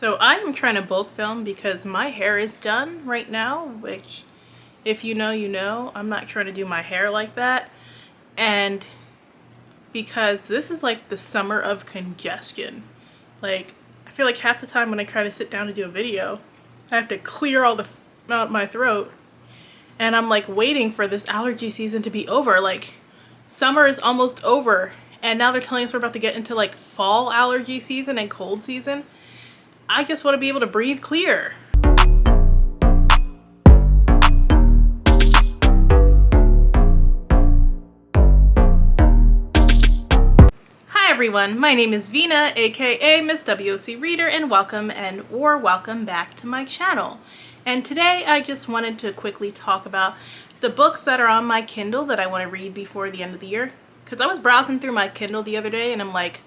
So I am trying to bulk film because my hair is done right now, which if you know, you know. I'm not trying to do my hair like that. And because this is like the summer of congestion. Like, I feel like half the time when I try to sit down to do a video, I have to clear all the out my throat. And I'm like waiting for this allergy season to be over. Like, summer is almost over. And now they're telling us we're about to get into like fall allergy season and cold season. I just want to be able to breathe clear. Hi everyone, my name is Vina, aka Miss WOC Reader, and welcome back to my channel. And today I just wanted to quickly talk about the books that are on my Kindle that I want to read before the end of the year. Because I was browsing through my Kindle the other day and I'm like,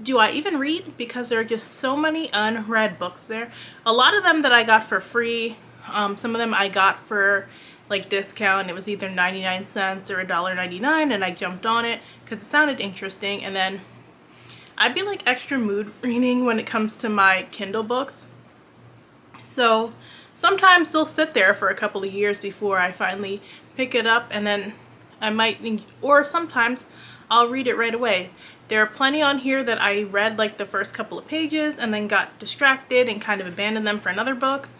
do I even read? Because there are just so many unread books there. A lot of them that I got for free. Some of them I got for like discount. It was either 99 cents or $1.99 and I jumped on it because it sounded interesting. And then I'd be like extra mood reading when it comes to my Kindle books. So sometimes they'll sit there for a couple of years before I finally pick it up, and then I might, or sometimes I'll read it right away. There are plenty on here that I read like the first couple of pages and then got distracted and kind of abandoned them for another book,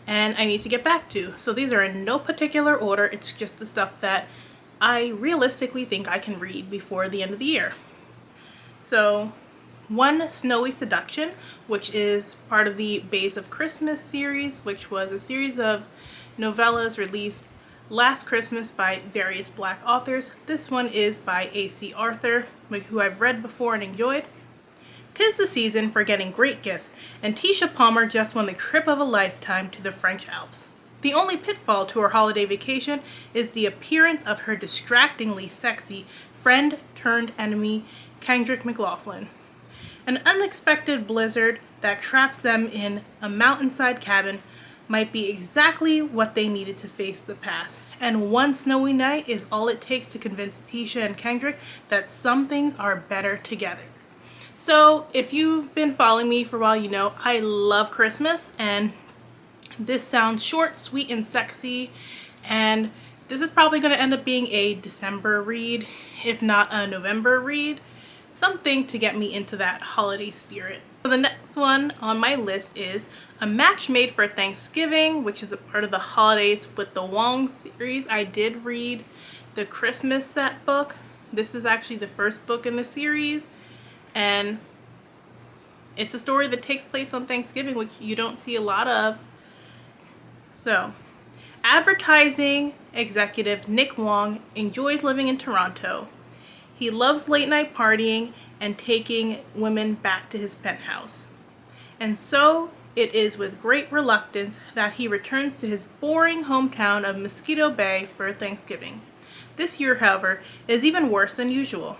and I need to get back to. So these are in no particular order. It's just the stuff that I realistically think I can read before the end of the year. So One Snowy Seduction, which is part of the Bays of Christmas series, which was a series of novellas released last Christmas by various Black authors. This one is by A.C. Arthur, who I've read before and enjoyed. 'Tis the season for getting great gifts, and Tisha Palmer just won the trip of a lifetime to the French Alps. The only pitfall to her holiday vacation is the appearance of her distractingly sexy friend-turned-enemy, Kendrick McLaughlin. An unexpected blizzard that traps them in a mountainside cabin might be exactly what they needed to face the past. And one snowy night is all it takes to convince Tisha and Kendrick that some things are better together. So if you've been following me for a while, you know I love Christmas, and this sounds short, sweet, and sexy. And this is probably going to end up being a December read, if not a November read. Something to get me into that holiday spirit. So the next one on my list is A Match Made for Thanksgiving, which is a part of the Holidays with the Wong series. I did read the Christmas set book. This is actually the first book in the series, and it's a story that takes place on Thanksgiving, which you don't see a lot of. So, advertising executive Nick Wong enjoys living in Toronto. He loves late night partying and taking women back to his penthouse. And so it is with great reluctance that he returns to his boring hometown of Mosquito Bay for Thanksgiving. This year, however, is even worse than usual.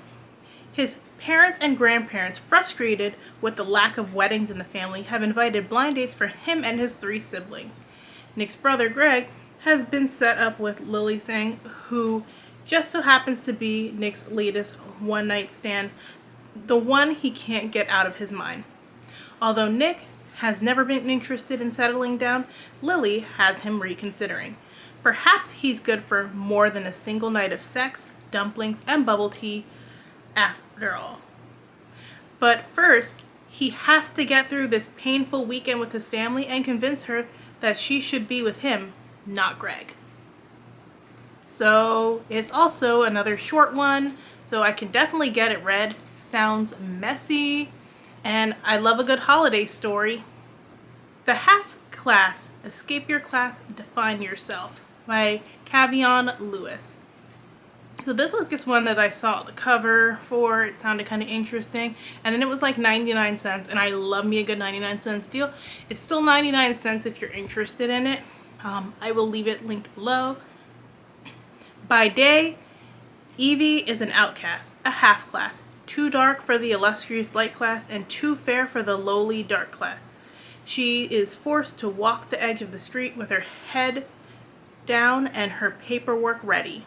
His parents and grandparents, frustrated with the lack of weddings in the family, have invited blind dates for him and his 3 siblings. Nick's brother, Greg, has been set up with Lily Sang, who just so happens to be Nick's latest one-night stand, the one he can't get out of his mind. Although Nick has never been interested in settling down, Lily has him reconsidering. Perhaps he's good for more than a single night of sex, dumplings, and bubble tea after all. But first, he has to get through this painful weekend with his family and convince her that she should be with him, not Greg. So it's also another short one, so I can definitely get it read. Sounds messy, and I love a good holiday story. The Half Class, Escape Your Class, Define Yourself by Cavion Lewis. So this was just one that I saw the cover for. It sounded kind of interesting, and then it was like 99 cents, and I love me a good 99 cents deal. It's still 99 cents if you're interested in it. I will leave it linked below. By day, Evie is an outcast, a half class, too dark for the illustrious light class and too fair for the lowly dark class. She is forced to walk the edge of the street with her head down and her paperwork ready.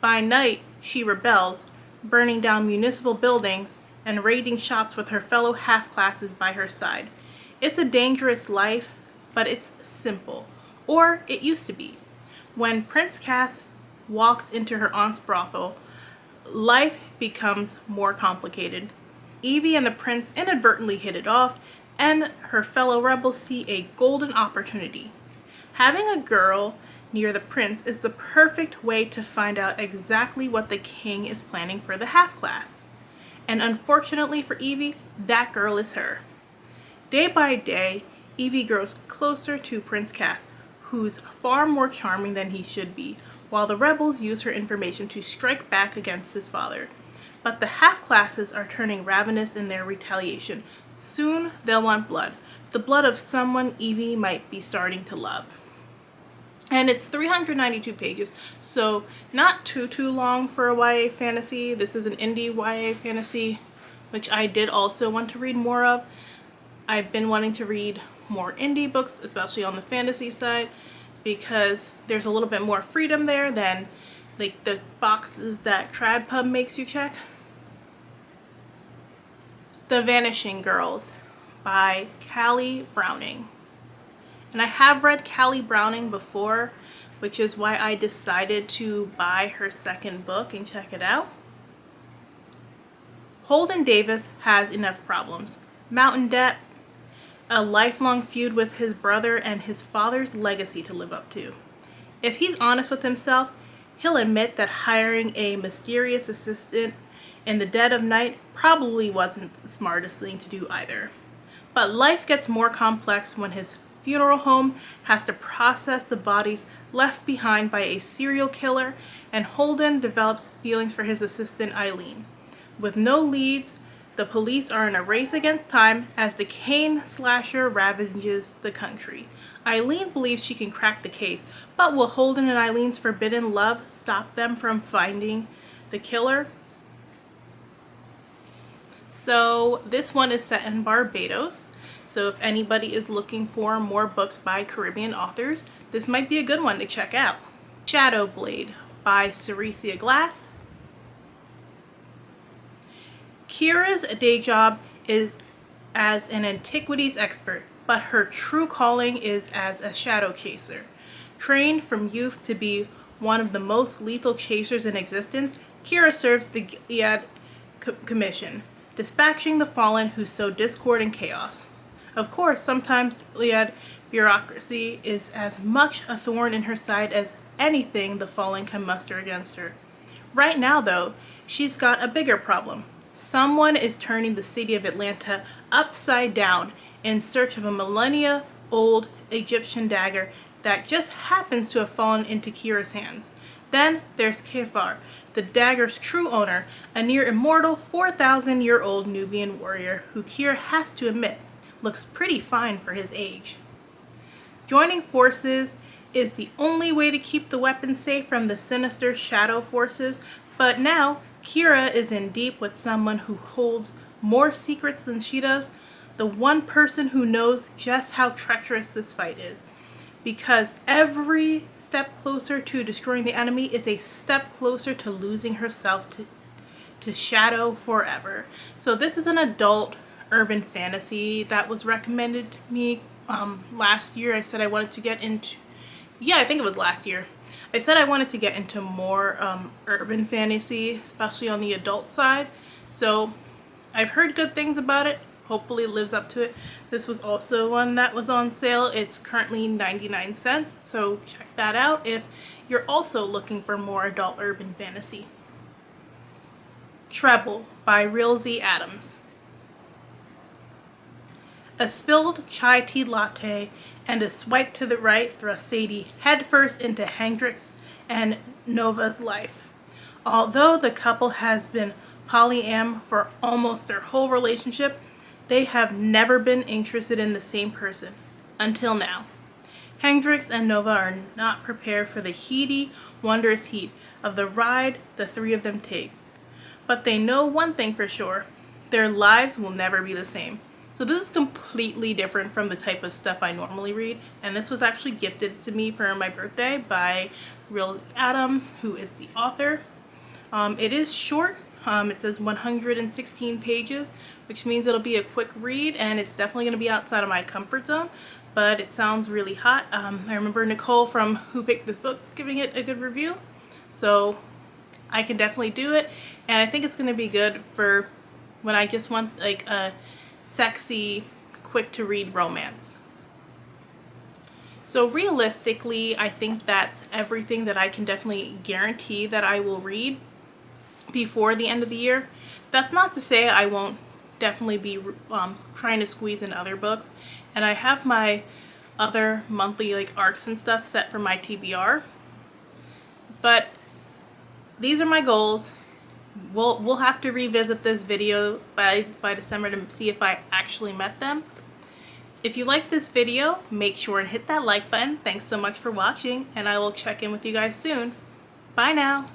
By night, she rebels, burning down municipal buildings and raiding shops with her fellow half-classes by her side. It's a dangerous life, but it's simple. Or it used to be. When Prince Cass walks into her aunt's brothel, life becomes more complicated. Evie and the prince inadvertently hit it off, and her fellow rebels see a golden opportunity. Having a girl near the prince is the perfect way to find out exactly what the king is planning for the half-class. And unfortunately for Evie, that girl is her. Day by day, Evie grows closer to Prince Cass, who's far more charming than he should be, while the rebels use her information to strike back against his father. But the half-classes are turning ravenous in their retaliation. Soon they'll want blood, the blood of someone Evie might be starting to love. And it's 392 pages, so not too long for a YA fantasy. This is an indie YA fantasy, which I did also want to read more of. I've been wanting to read more indie books, especially on the fantasy side, because there's a little bit more freedom there than like the boxes that TradPub makes you check. The Vanishing Girls by Callie Browning. And I have read Callie Browning before, which is why I decided to buy her second book and check it out. Holden Davis has enough problems. Mountain debt, a lifelong feud with his brother, and his father's legacy to live up to. If he's honest with himself, he'll admit that hiring a mysterious assistant in the dead of night probably wasn't the smartest thing to do either. But life gets more complex when his funeral home has to process the bodies left behind by a serial killer, and Holden develops feelings for his assistant Eileen. With no leads, the police are in a race against time as the Kane slasher ravages the country. Eileen believes she can crack the case, but will Holden and Eileen's forbidden love stop them from finding the killer? So this one is set in Barbados. So if anybody is looking for more books by Caribbean authors, this might be a good one to check out. Shadowblade by Ceresia Glass. Kira's day job is as an antiquities expert, but her true calling is as a shadow chaser. Trained from youth to be one of the most lethal chasers in existence, Kira serves the Gilead Commission, dispatching the fallen who sow discord and chaos. Of course, sometimes Gilead bureaucracy is as much a thorn in her side as anything the fallen can muster against her. Right now, though, she's got a bigger problem. Someone is turning the city of Atlanta upside down in search of a millennia-old Egyptian dagger that just happens to have fallen into Kira's hands. Then there's Kefar, the dagger's true owner, a near-immortal 4,000-year-old Nubian warrior who Kira has to admit looks pretty fine for his age. Joining forces is the only way to keep the weapons safe from the sinister shadow forces, but now Kira is in deep with someone who holds more secrets than she does, the one person who knows just how treacherous this fight is. Because every step closer to destroying the enemy is a step closer to losing herself to shadow forever. So this is an adult urban fantasy that was recommended to me last year. I said I wanted to get into, I think it was last year. I said I wanted to get into more urban fantasy, especially on the adult side. So I've heard good things about it. Hopefully it lives up to it. This was also one that was on sale. It's currently 99 cents, so check that out if you're also looking for more adult urban fantasy. Treble by Real Z Adams. A spilled chai tea latte and a swipe to the right thrust Sadie headfirst into Hendrix and Nova's life. Although the couple has been polyam for almost their whole relationship, they have never been interested in the same person, until now. Hendrix and Nova are not prepared for the heady, wondrous heat of the ride the three of them take. But they know one thing for sure, their lives will never be the same. So this is completely different from the type of stuff I normally read, and this was actually gifted to me for my birthday by Real Adams, who is the author. It is short, It says 116 pages, which means it'll be a quick read, and it's definitely going to be outside of my comfort zone, but it sounds really hot. I remember Nicole from Who Picked This Book giving it a good review, so I can definitely do it, and I think it's going to be good for when I just want like a sexy, quick to read romance. So realistically, I think that's everything that I can definitely guarantee that I will read before the end of the year. That's not to say I won't definitely be trying to squeeze in other books, and I have my other monthly like arcs and stuff set for my TBR, but these are my goals. We'll have to revisit this video by December to see if I actually met them. If you like this video, make sure and hit that like button. Thanks so much for watching, and I will check in with you guys soon. Bye now.